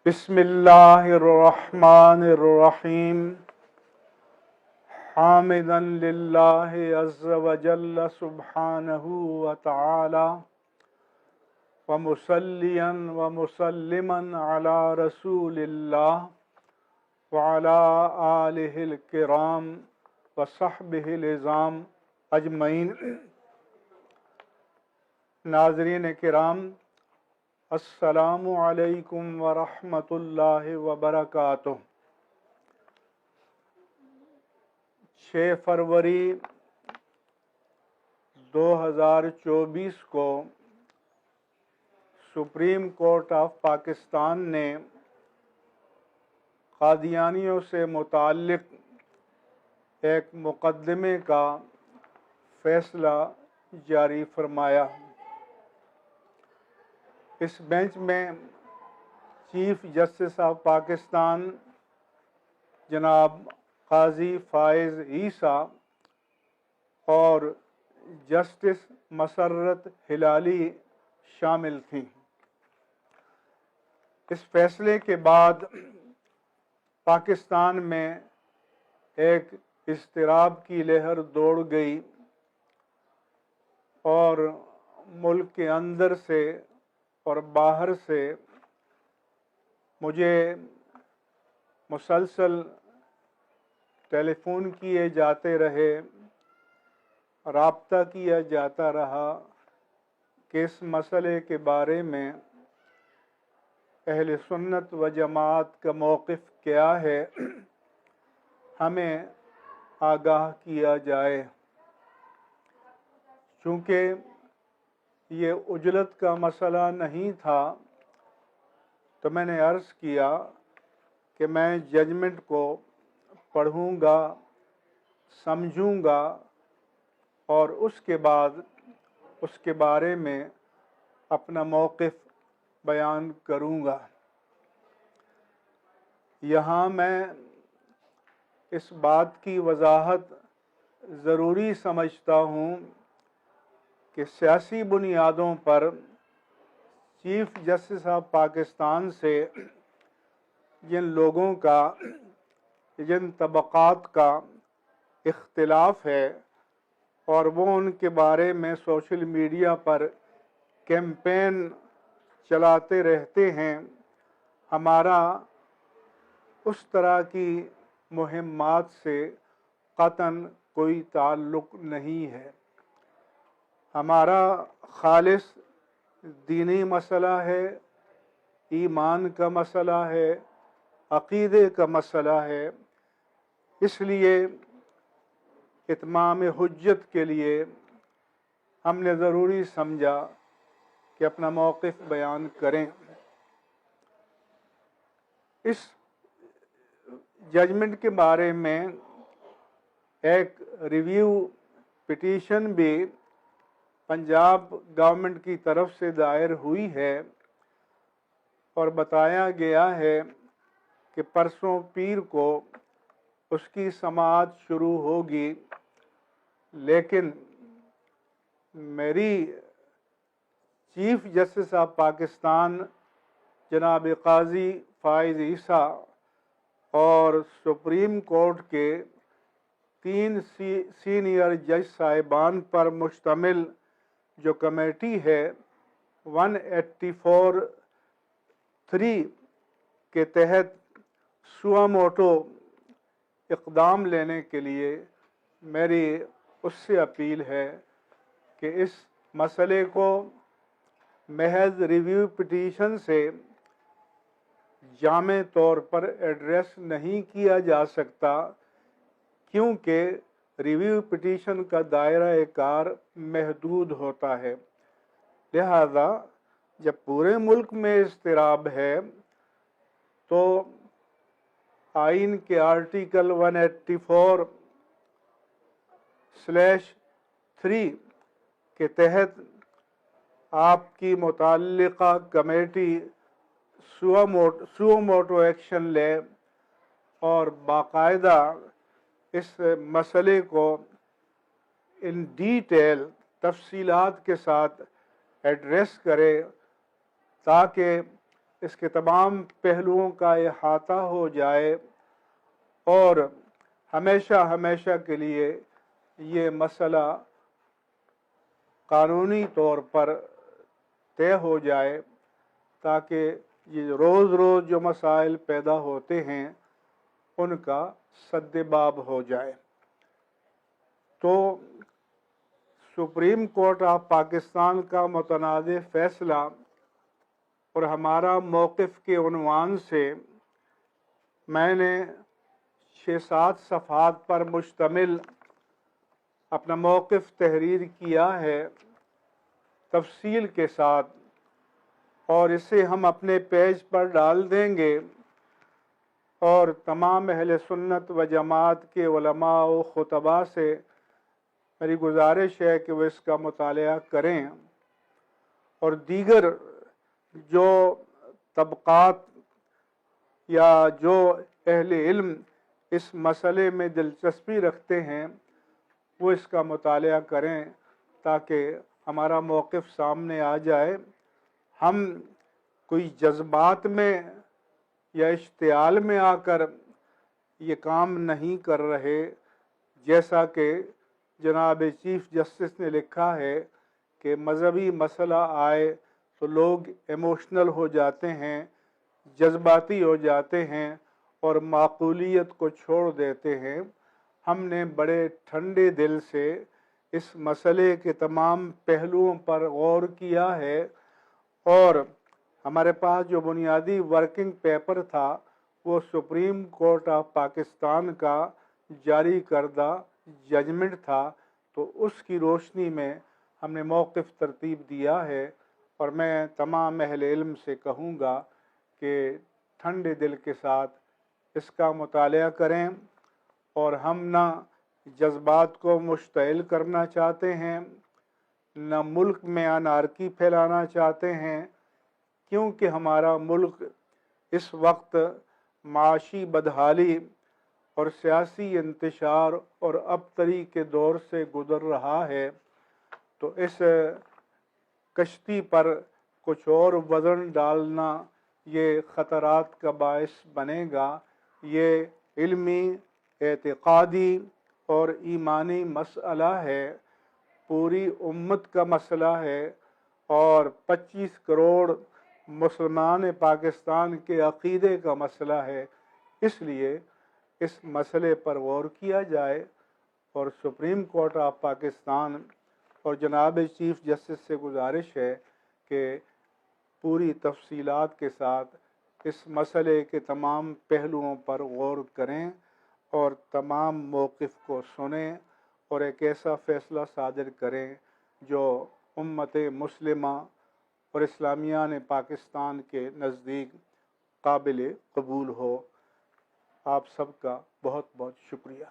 بسم اللہ الرحمن الرحیم حامدا للہ عز وجل سبحانہ وتعالی ومصلیا ومسلما علی رسول اللہ وعلی آلہ الکرام وصحبہ العظام اجمعین۔ ناظرین کرام، السلام علیکم ورحمۃ اللہ وبرکاتہ۔ 6 فروری 2024 کو سپریم کورٹ آف پاکستان نے قادیانیوں سے متعلق ایک مقدمے کا فیصلہ جاری فرمایا۔ اس بینچ میں چیف جسٹس آف پاکستان جناب قاضی فائز عیسیٰ اور جسٹس مسرت ہلالی شامل تھیں۔ اس فیصلے کے بعد پاکستان میں ایک اضطراب کی لہر دوڑ گئی اور ملک کے اندر سے اور باہر سے مجھے مسلسل ٹیلی فون کیے جاتے رہے، رابطہ کیا جاتا رہا کہ اس مسئلے کے بارے میں اہل سنت و جماعت کا موقف کیا ہے، ہمیں آگاہ کیا جائے۔ چونکہ یہ عجلت کا مسئلہ نہیں تھا تو میں نے عرض کیا کہ میں ججمنٹ کو پڑھوں گا، سمجھوں گا اور اس کے بعد اس کے بارے میں اپنا موقف بیان کروں گا۔ یہاں میں اس بات کی وضاحت ضروری سمجھتا ہوں کہ سیاسی بنیادوں پر چیف جسٹس آف پاکستان سے جن لوگوں کا، جن طبقات کا اختلاف ہے اور وہ ان کے بارے میں سوشل میڈیا پر کیمپین چلاتے رہتے ہیں، ہمارا اس طرح کی مہمات سے قطعاً کوئی تعلق نہیں ہے۔ ہمارا خالص دینی مسئلہ ہے، ایمان کا مسئلہ ہے، عقیدے کا مسئلہ ہے۔ اس لیے اتمام حجت کے لیے ہم نے ضروری سمجھا کہ اپنا موقف بیان کریں۔ اس ججمنٹ کے بارے میں ایک ریویو پٹیشن بھی پنجاب گورنمنٹ کی طرف سے دائر ہوئی ہے اور بتایا گیا ہے کہ پرسوں پیر کو اس کی سماعت شروع ہوگی، لیکن میری چیف جسٹس آف پاکستان جناب قاضی فائز عیسیٰ اور سپریم کورٹ کے 3 سینئر جج صاحبان پر مشتمل جو کمیٹی ہے 184(3) کے تحت سوا موٹو اقدام لینے کے لیے میری اس سے اپیل ہے کہ اس مسئلے کو محض ریویو پٹیشن سے جامع طور پر ایڈریس نہیں کیا جا سکتا، کیونکہ ریویو پٹیشن کا دائرہ کار محدود ہوتا ہے۔ لہذا جب پورے ملک میں اضطراب ہے تو آئین کے آرٹیکل 184(3) کے تحت آپ کی متعلقہ کمیٹی سوا موٹو ایکشن لے اور باقاعدہ اس مسئلے کو ان ڈیٹیل تفصیلات کے ساتھ ایڈریس کرے، تاکہ اس کے تمام پہلوؤں کا احاطہ ہو جائے اور ہمیشہ ہمیشہ کے لیے یہ مسئلہ قانونی طور پر طے ہو جائے، تاکہ یہ روز روز جو مسائل پیدا ہوتے ہیں ان کا سد باب ہو جائے۔ تو سپریم کورٹ آف پاکستان کا متنازع فیصلہ اور ہمارا موقف کے عنوان سے میں نے 6-7 صفحات پر مشتمل اپنا موقف تحریر کیا ہے تفصیل کے ساتھ، اور اسے ہم اپنے پیج پر ڈال دیں گے، اور تمام اہل سنت و جماعت کے علماء و خطباء سے میری گزارش ہے کہ وہ اس کا مطالعہ کریں، اور دیگر جو طبقات یا جو اہل علم اس مسئلے میں دلچسپی رکھتے ہیں وہ اس کا مطالعہ کریں، تاکہ ہمارا موقف سامنے آ جائے۔ ہم کوئی جذبات میں یا اشتعال میں آ کر یہ کام نہیں کر رہے، جیسا کہ جناب چیف جسٹس نے لکھا ہے کہ مذہبی مسئلہ آئے تو لوگ ایموشنل ہو جاتے ہیں، جذباتی ہو جاتے ہیں اور معقولیت کو چھوڑ دیتے ہیں۔ ہم نے بڑے ٹھنڈے دل سے اس مسئلے کے تمام پہلوؤں پر غور کیا ہے، اور ہمارے پاس جو بنیادی ورکنگ پیپر تھا وہ سپریم کورٹ آف پاکستان کا جاری کردہ ججمنٹ تھا، تو اس کی روشنی میں ہم نے موقف ترتیب دیا ہے، اور میں تمام اہل علم سے کہوں گا کہ ٹھنڈے دل کے ساتھ اس کا مطالعہ کریں، اور ہم نہ جذبات کو مشتعل کرنا چاہتے ہیں، نہ ملک میں انارکی پھیلانا چاہتے ہیں، کیونکہ ہمارا ملک اس وقت معاشی بدحالی اور سیاسی انتشار اور ابتری کے دور سے گزر رہا ہے۔ تو اس کشتی پر کچھ اور وزن ڈالنا یہ خطرات کا باعث بنے گا۔ یہ علمی، اعتقادی اور ایمانی مسئلہ ہے، پوری امت کا مسئلہ ہے، اور 25 کروڑ مسلمان پاکستان کے عقیدے کا مسئلہ ہے۔ اس لیے اس مسئلے پر غور کیا جائے، اور سپریم کورٹ آف پاکستان اور جناب چیف جسٹس سے گزارش ہے کہ پوری تفصیلات کے ساتھ اس مسئلے کے تمام پہلوؤں پر غور کریں اور تمام موقف کو سنیں، اور ایک ایسا فیصلہ صادر کریں جو امت مسلمہ اور اسلامیان پاکستان کے نزدیک قابل قبول ہو۔ آپ سب کا بہت بہت شکریہ۔